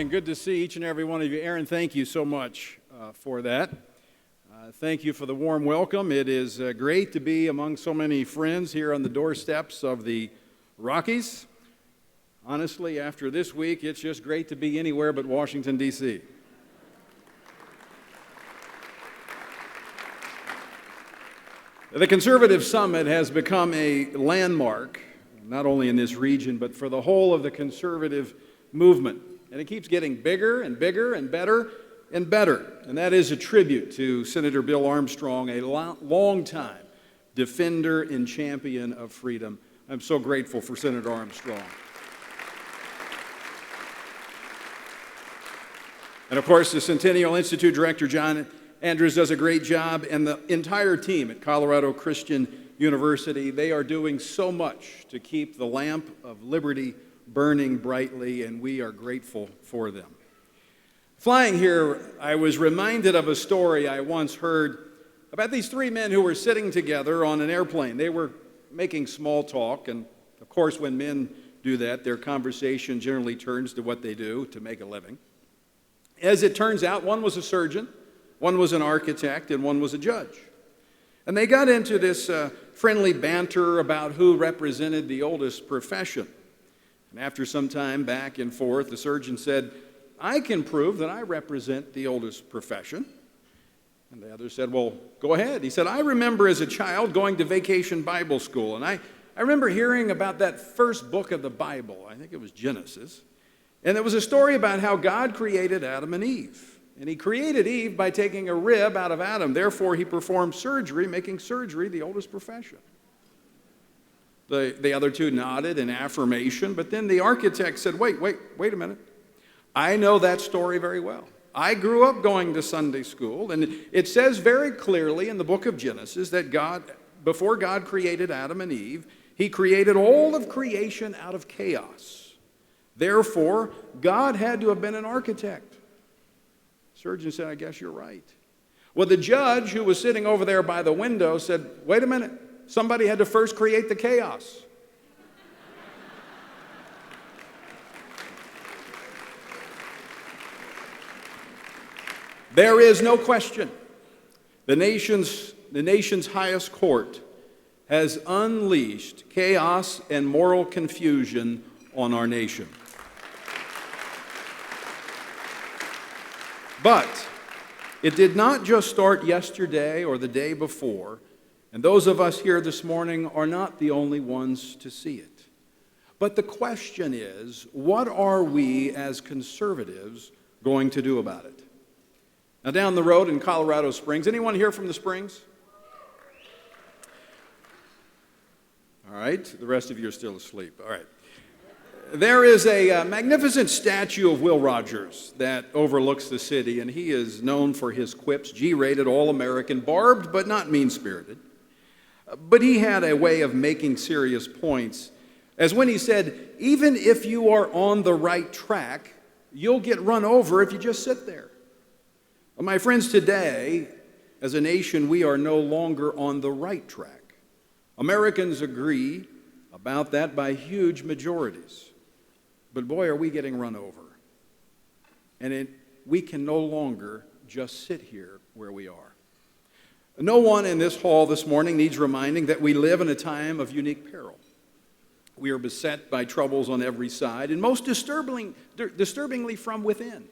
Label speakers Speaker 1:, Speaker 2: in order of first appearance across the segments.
Speaker 1: morning. Good to see each and every one of you. Aaron, thank you so much for that. Thank you for the warm welcome. It is great to be among so many friends here on the doorsteps of the Rockies. Honestly, after this week, it's just great to be anywhere but Washington, D.C. The Conservative Summit has become a landmark, not only in this region, but for the whole of the conservative movement. And it keeps getting bigger and bigger and better and better. And that is a tribute to Senator Bill Armstrong, a long-time defender and champion of freedom. I'm so grateful for Senator Armstrong. And of course, the Centennial Institute Director, John Andrews, does a great job, and the entire team at Colorado Christian University, they are doing so much to keep the lamp of liberty burning brightly, and we are grateful for them. Flying here, I was reminded of a story I once heard about these three men who were sitting together on an airplane. They were making small talk, and of course, when men do that, their conversation generally turns to what they do to make a living. As it turns out, one was a surgeon, one was an architect, and one was a judge. And they got into this friendly banter about who represented the oldest profession. And after some time back and forth, the surgeon said, "I can prove that I represent the oldest profession." And the other said, "Well, go ahead." He said, "I remember as a child going to vacation Bible school, and I remember hearing about that first book of the Bible. I think it was Genesis. And it was a story about how God created Adam and Eve. And he created Eve by taking a rib out of Adam. Therefore, he performed surgery, making surgery the oldest profession." The other two nodded in affirmation, but then the architect said, wait a minute. I know that story very well. I grew up going to Sunday school, and it says very clearly in the book of Genesis that before God created Adam and Eve, he created all of creation out of chaos. Therefore, God had to have been an architect. The surgeon said, "I guess you're right." Well, the judge who was sitting over there by the window said, "Wait a minute. Somebody had to first create the chaos." There is no question. The nation's highest court has unleashed chaos and moral confusion on our nation. But it did not just start yesterday or the day before, and those of us here this morning are not the only ones to see it. But the question is, what are we as conservatives going to do about it? Now, down the road in Colorado Springs, anyone here from the Springs? All right, the rest of you are still asleep. All right. There is a magnificent statue of Will Rogers that overlooks the city, and he is known for his quips, G-rated, all-American, barbed but not mean-spirited. But he had a way of making serious points, as when he said, "Even if you are on the right track, you'll get run over if you just sit there." Well, my friends, today, as a nation, we are no longer on the right track. Americans agree about that by huge majorities. But boy, are we getting run over. And we can no longer just sit here where we are. No one in this hall this morning needs reminding that we live in a time of unique peril. We are beset by troubles on every side, and most disturbingly from within.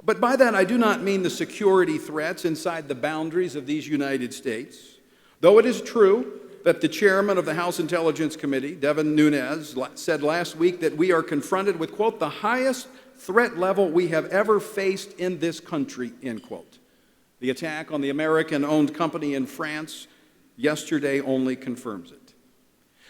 Speaker 1: But by that, I do not mean the security threats inside the boundaries of these United States. Though it is true that the chairman of the House Intelligence Committee, Devin Nunes, said last week that we are confronted with, quote, "the highest threat level we have ever faced in this country," end quote. The attack on the American-owned company in France yesterday only confirms it.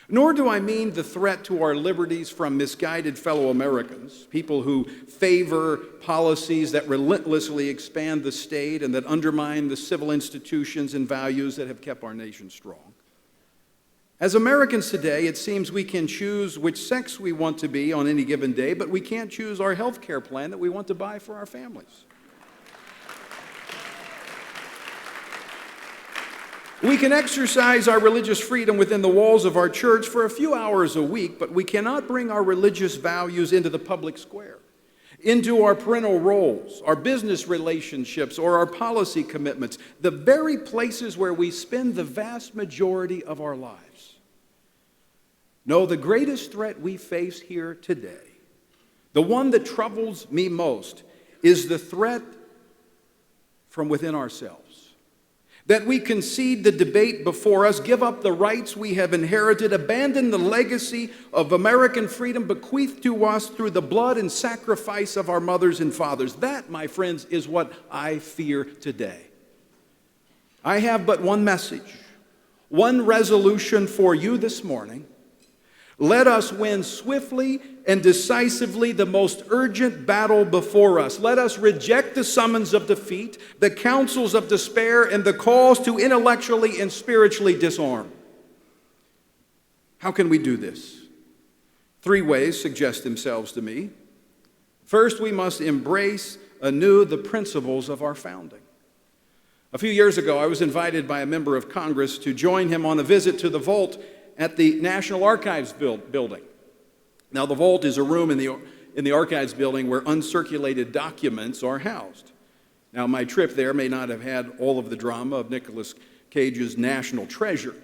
Speaker 1: Nor do I mean the threat to our liberties from misguided fellow Americans, people who favor policies that relentlessly expand the state and that undermine the civil institutions and values that have kept our nation strong. As Americans today, it seems we can choose which sex we want to be on any given day, but we can't choose our health care plan that we want to buy for our families. We can exercise our religious freedom within the walls of our church for a few hours a week, but we cannot bring our religious values into the public square. into our parental roles, our business relationships, or our policy commitments, the very places where we spend the vast majority of our lives. No, the greatest threat we face here today, the one that troubles me most, is the threat from within ourselves. That we concede the debate before us, give up the rights we have inherited, abandon the legacy of American freedom bequeathed to us through the blood and sacrifice of our mothers and fathers. That, my friends, is what I fear today. I have but one message, one resolution for you this morning. Let us win swiftly and decisively the most urgent battle before us. Let us reject the summons of defeat, the counsels of despair, and the calls to intellectually and spiritually disarm. How can we do this? 3 ways suggest themselves to me. First, we must embrace anew the principles of our founding. A few years ago, I was invited by a member of Congress to join him on a visit to the vault at the National Archives building. Now, the vault is a room in the Archives building where uncirculated documents are housed. Now, my trip there may not have had all of the drama of Nicolas Cage's National Treasure,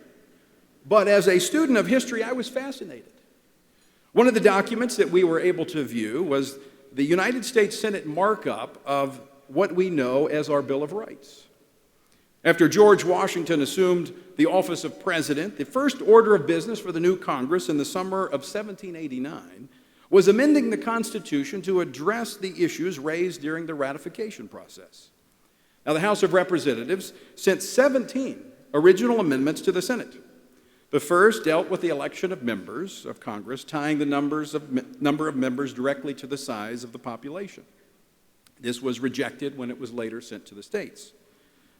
Speaker 1: but as a student of history, I was fascinated. One of the documents that we were able to view was the United States Senate markup of what we know as our Bill of Rights. After George Washington assumed the office of president, the first order of business for the new Congress in the summer of 1789 was amending the Constitution to address the issues raised during the ratification process. Now, the House of Representatives sent 17 original amendments to the Senate. The first dealt with the election of members of Congress, tying the number of members directly to the size of the population. This was rejected when it was later sent to the states.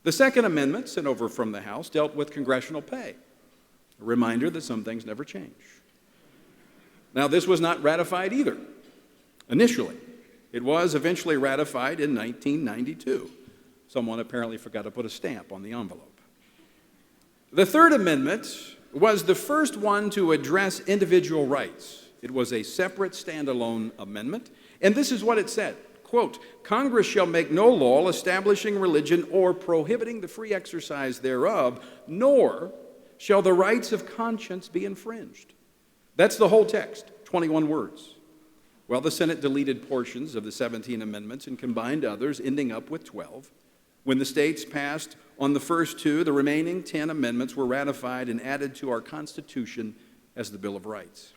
Speaker 1: The second amendment, sent over from the House, dealt with congressional pay, a reminder that some things never change. Now, this was not ratified either, initially. It was eventually ratified in 1992. Someone apparently forgot to put a stamp on the envelope. The third amendment was the first one to address individual rights. It was a separate, standalone amendment, and this is what it said. Quote, Congress shall make no law establishing religion or prohibiting the free exercise thereof, nor shall the rights of conscience be infringed. That's the whole text, 21 words. Well, the Senate deleted portions of the 17 amendments and combined others, ending up with 12. When the states passed on the first 2, the remaining 10 amendments were ratified and added to our Constitution as the Bill of Rights.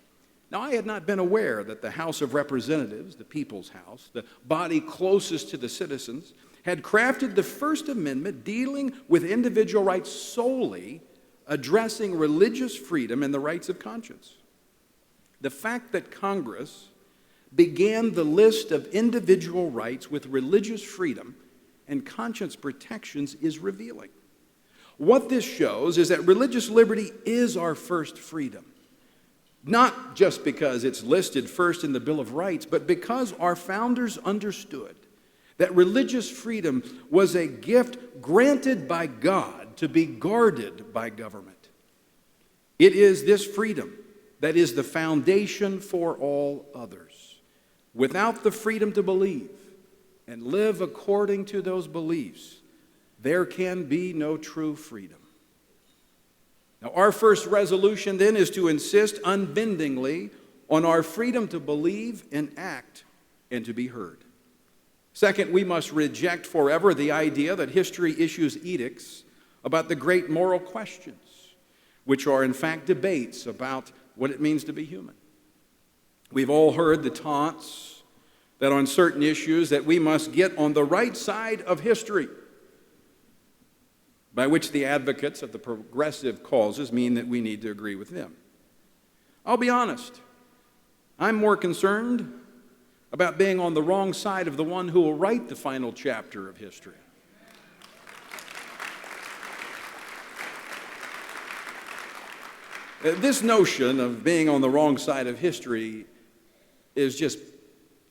Speaker 1: Now, I had not been aware that the House of Representatives, the People's House, the body closest to the citizens, had crafted the First Amendment dealing with individual rights solely addressing religious freedom and the rights of conscience. The fact that Congress began the list of individual rights with religious freedom and conscience protections is revealing. What this shows is that religious liberty is our first freedom. Not just because it's listed first in the Bill of Rights, but because our founders understood that religious freedom was a gift granted by God to be guarded by government. It is this freedom that is the foundation for all others. Without the freedom to believe and live according to those beliefs, there can be no true freedom. Now, our first resolution then is to insist unbendingly on our freedom to believe and act and to be heard. Second, we must reject forever the idea that history issues edicts about the great moral questions, which are in fact debates about what it means to be human. We've all heard the taunts that on certain issues that we must get on the right side of history, by which the advocates of the progressive causes mean that we need to agree with them. I'll be honest, I'm more concerned about being on the wrong side of the one who will write the final chapter of history. This notion of being on the wrong side of history is just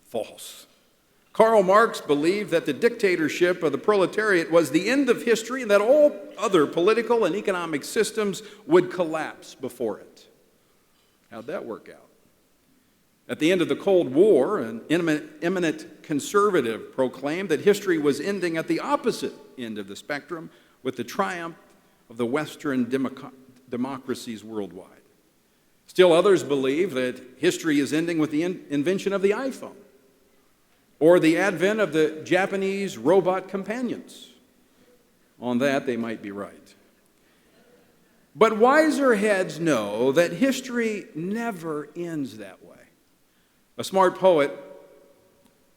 Speaker 1: false. Karl Marx believed that the dictatorship of the proletariat was the end of history and that all other political and economic systems would collapse before it. How'd that work out? At the end of the Cold War, an eminent conservative proclaimed that history was ending at the opposite end of the spectrum with the triumph of the Western democracies worldwide. Still others believe that history is ending with the invention of the iPhone or the advent of the Japanese robot companions. On that, they might be right. But wiser heads know that history never ends that way. A smart poet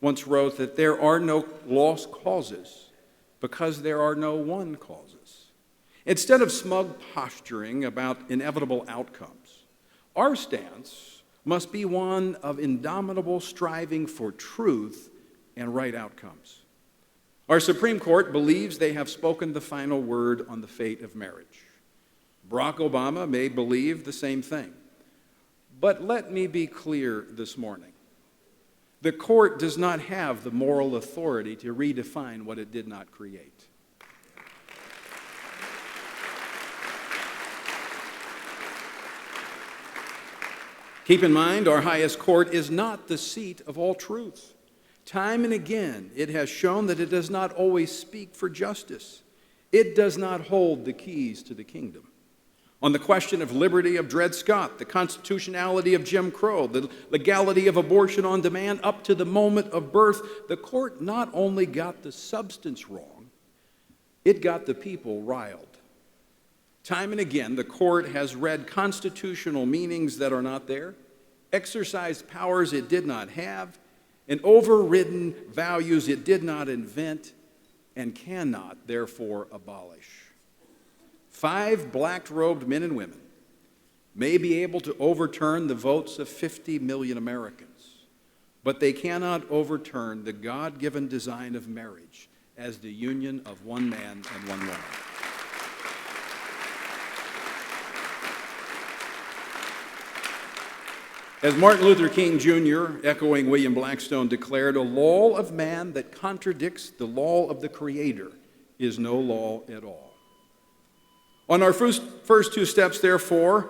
Speaker 1: once wrote that there are no lost causes because there are no won causes. Instead of smug posturing about inevitable outcomes, our stance must be one of indomitable striving for truth and right outcomes. Our Supreme Court believes they have spoken the final word on the fate of marriage. Barack Obama may believe the same thing. But let me be clear this morning. The court does not have the moral authority to redefine what it did not create. Keep in mind, our highest court is not the seat of all truth. Time and again, it has shown that it does not always speak for justice. It does not hold the keys to the kingdom. On the question of liberty of Dred Scott, the constitutionality of Jim Crow, the legality of abortion on demand up to the moment of birth, the court not only got the substance wrong, it got the people riled. Time and again, the court has read constitutional meanings that are not there, exercised powers it did not have, and overridden values it did not invent and cannot, therefore, abolish. 5 black-robed men and women may be able to overturn the votes of 50 million Americans, but they cannot overturn the God-given design of marriage as the union of one man and one woman. As Martin Luther King Jr., echoing William Blackstone, declared, "A law of man that contradicts the law of the Creator is no law at all." On our first 2 steps, therefore,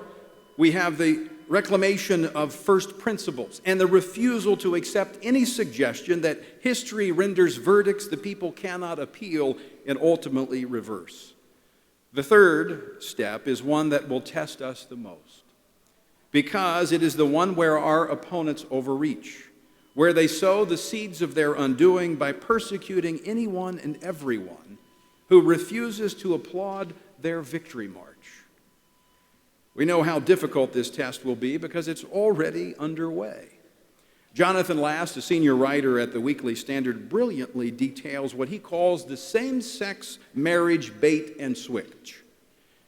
Speaker 1: we have the reclamation of first principles and the refusal to accept any suggestion that history renders verdicts the people cannot appeal and ultimately reverse. The third step is one that will test us the most, because it is the one where our opponents overreach, where they sow the seeds of their undoing by persecuting anyone and everyone who refuses to applaud their victory march. We know how difficult this test will be because it's already underway. Jonathan Last, a senior writer at the Weekly Standard, brilliantly details what he calls the same-sex marriage bait and switch.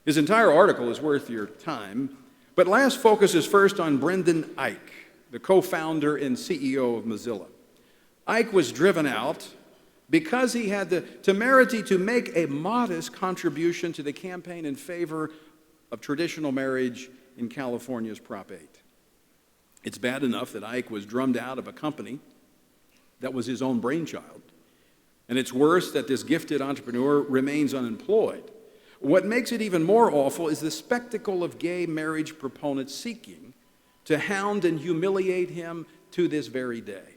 Speaker 1: His entire article is worth your time, but Last focuses first on Brendan Eich, the co-founder and CEO of Mozilla. Eich was driven out because he had the temerity to make a modest contribution to the campaign in favor of traditional marriage in California's Prop 8. It's bad enough that Eich was drummed out of a company that was his own brainchild, and it's worse that this gifted entrepreneur remains unemployed. What makes it even more awful is the spectacle of gay marriage proponents seeking to hound and humiliate him to this very day.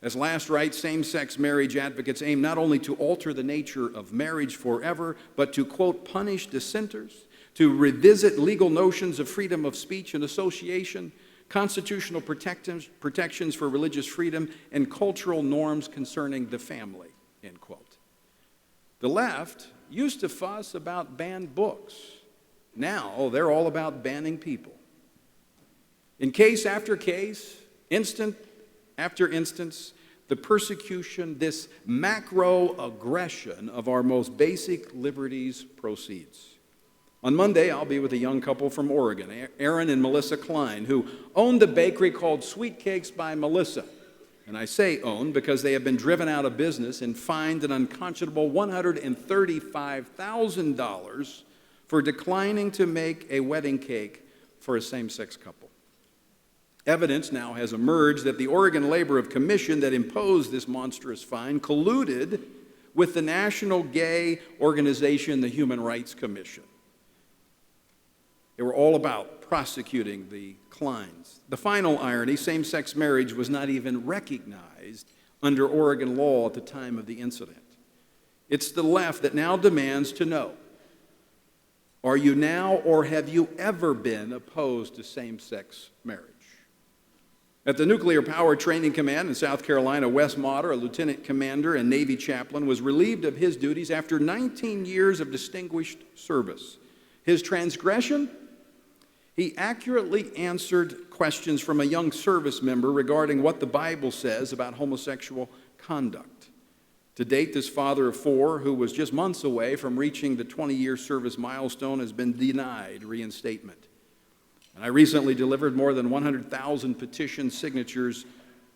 Speaker 1: As Last writes, same-sex marriage advocates aim not only to alter the nature of marriage forever, but to, quote, punish dissenters, to revisit legal notions of freedom of speech and association, constitutional protections for religious freedom, and cultural norms concerning the family, end quote. The left used to fuss about banned books. Now they're all about banning people. In case after case, instant after instance, the persecution, this macro aggression of our most basic liberties proceeds. On Monday, I'll be with a young couple from Oregon, Aaron and Melissa Klein, who owned a bakery called Sweet Cakes by Melissa. And I say owned because they have been driven out of business and fined an unconscionable $135,000 for declining to make a wedding cake for a same-sex couple. Evidence now has emerged that the Oregon Labor Commission that imposed this monstrous fine colluded with the national gay organization, the Human Rights Commission. They were all about prosecuting the Kleins. The final irony, same-sex marriage was not even recognized under Oregon law at the time of the incident. It's the left that now demands to know, are you now or have you ever been opposed to same-sex marriage? At the Nuclear Power Training Command in South Carolina, Wes Motter, a lieutenant commander and Navy chaplain, was relieved of his duties after 19 years of distinguished service. His transgression? He accurately answered questions from a young service member regarding what the Bible says about homosexual conduct. To date, this father of four, who was just months away from reaching the 20-year service milestone, has been denied reinstatement. And I recently delivered more than 100,000 petition signatures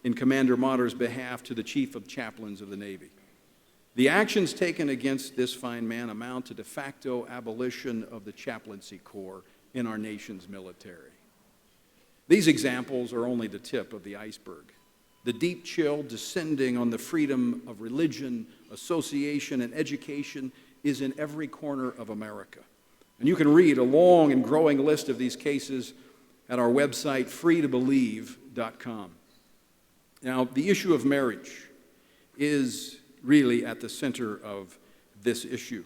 Speaker 1: in Commander Motter's behalf to the Chief of Chaplains of the Navy. The actions taken against this fine man amount to de facto abolition of the chaplaincy corps in our nation's military. These examples are only the tip of the iceberg. The deep chill descending on the freedom of religion, association, and education is in every corner of America. And you can read a long and growing list of these cases at our website, freetobelieve.com. Now, the issue of marriage is really at the center of this issue.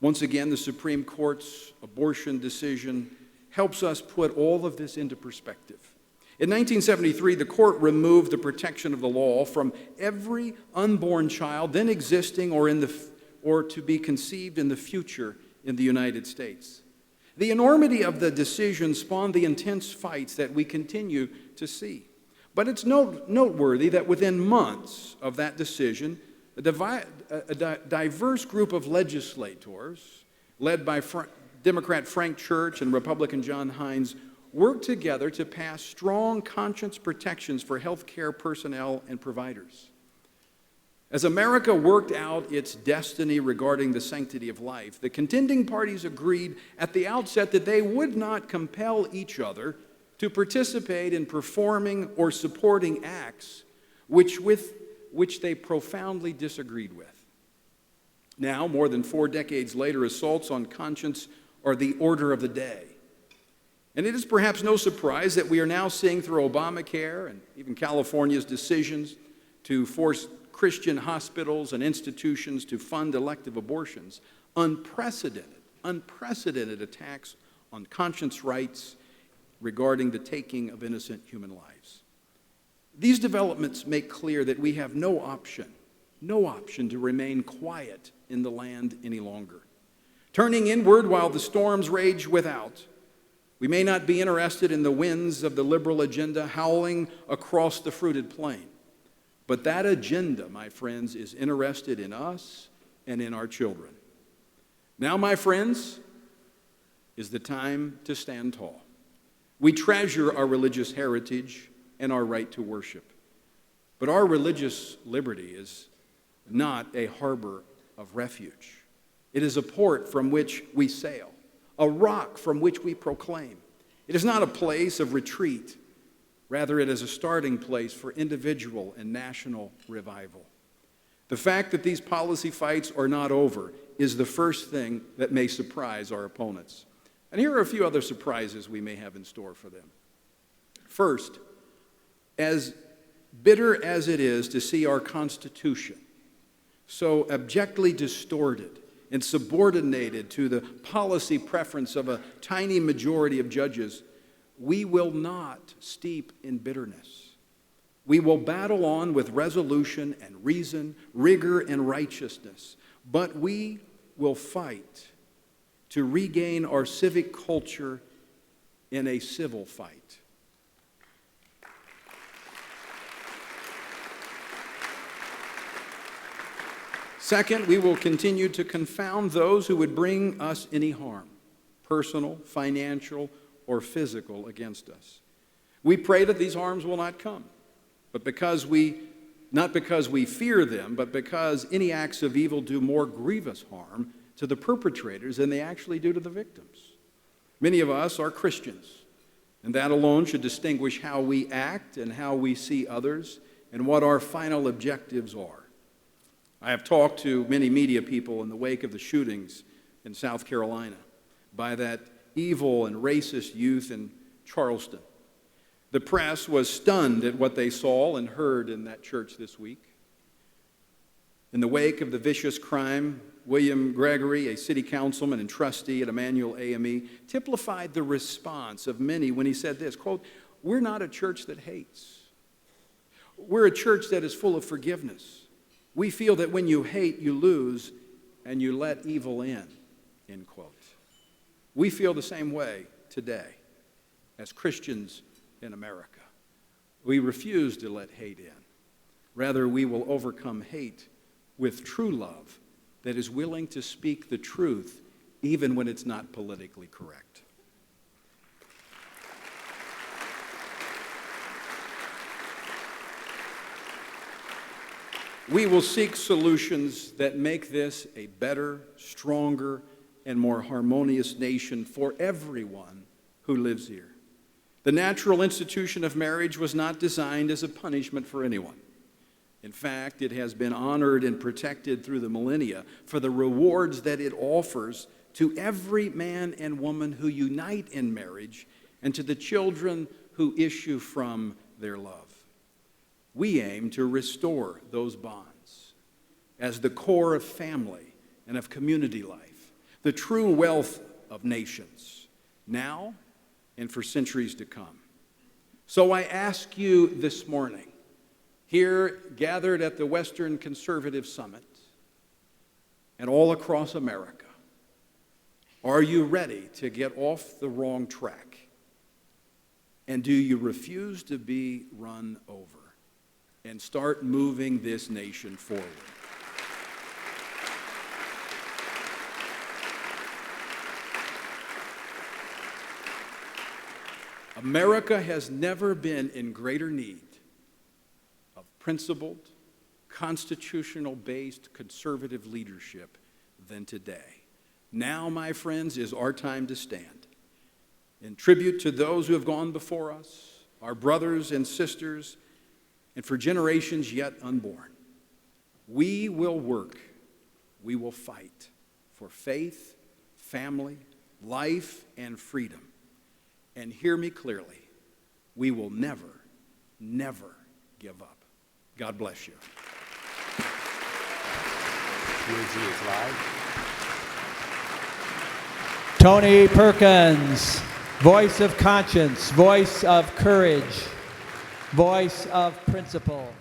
Speaker 1: Once again, the Supreme Court's abortion decision helps us put all of this into perspective. In 1973, the court removed the protection of the law from every unborn child then existing or to be conceived in the future in the United States. The enormity of the decision spawned the intense fights that we continue to see. But it's noteworthy that within months of that decision, a diverse group of legislators, led by Democrat Frank Church and Republican John Hines, worked together to pass strong conscience protections for health care personnel and providers. As America worked out its destiny regarding the sanctity of life, the contending parties agreed at the outset that they would not compel each other to participate in performing or supporting acts which they profoundly disagreed with. Now, more than 4 decades later, assaults on conscience are the order of the day. And it is perhaps no surprise that we are now seeing through Obamacare and even California's decisions to force Christian hospitals and institutions to fund elective abortions, unprecedented attacks on conscience rights regarding the taking of innocent human lives. These developments make clear that we have no option to remain quiet in the land any longer. Turning inward while the storms rage without, we may not be interested in the winds of the liberal agenda howling across the fruited plain. But that agenda, my friends, is interested in us and in our children. Now, my friends, is the time to stand tall. We treasure our religious heritage and our right to worship. But our religious liberty is not a harbor of refuge. It is a port from which we sail, a rock from which we proclaim. It is not a place of retreat. Rather, it is a starting place for individual and national revival. The fact that these policy fights are not over is the first thing that may surprise our opponents. And here are a few other surprises we may have in store for them. First, as bitter as it is to see our Constitution so abjectly distorted and subordinated to the policy preference of a tiny majority of judges, we will not steep in bitterness. We will battle on with resolution and reason, rigor and righteousness, but we will fight to regain our civic culture in a civil fight. Second, we will continue to confound those who would bring us any harm, personal, financial, or physical, against us. We pray that these harms will not come, but not because we fear them, but because any acts of evil do more grievous harm to the perpetrators than they actually do to the victims. Many of us are Christians, and that alone should distinguish how we act and how we see others and what our final objectives are. I have talked to many media people in the wake of the shootings in South Carolina by that evil and racist youth in Charleston. The press was stunned at what they saw and heard in that church this week. In the wake of the vicious crime, William Gregory, a city councilman and trustee at Emmanuel AME, typified the response of many when he said this, quote, "We're not a church that hates. We're a church that is full of forgiveness. We feel that when you hate, you lose, and you let evil in," end quote. We feel the same way today as Christians in America. We refuse to let hate in. Rather, we will overcome hate with true love that is willing to speak the truth even when it's not politically correct. We will seek solutions that make this a better, stronger, and more harmonious nation for everyone who lives here. The natural institution of marriage was not designed as a punishment for anyone. In fact, it has been honored and protected through the millennia for the rewards that it offers to every man and woman who unite in marriage and to the children who issue from their love. We aim to restore those bonds as the core of family and of community life, the true wealth of nations, now and for centuries to come. So I ask you this morning, here gathered at the Western Conservative Summit and all across America, are you ready to get off the wrong track? And do you refuse to be run over and start moving this nation forward? America has never been in greater need of principled, constitutional-based conservative leadership than today. Now, my friends, is our time to stand. In tribute to those who have gone before us, our brothers and sisters, and for generations yet unborn, we will work, we will fight for faith, family, life, and freedom. And hear me clearly, we will never, never give up. God bless you.
Speaker 2: UAG is live.
Speaker 3: Tony Perkins, voice of conscience, voice of courage, voice of principle.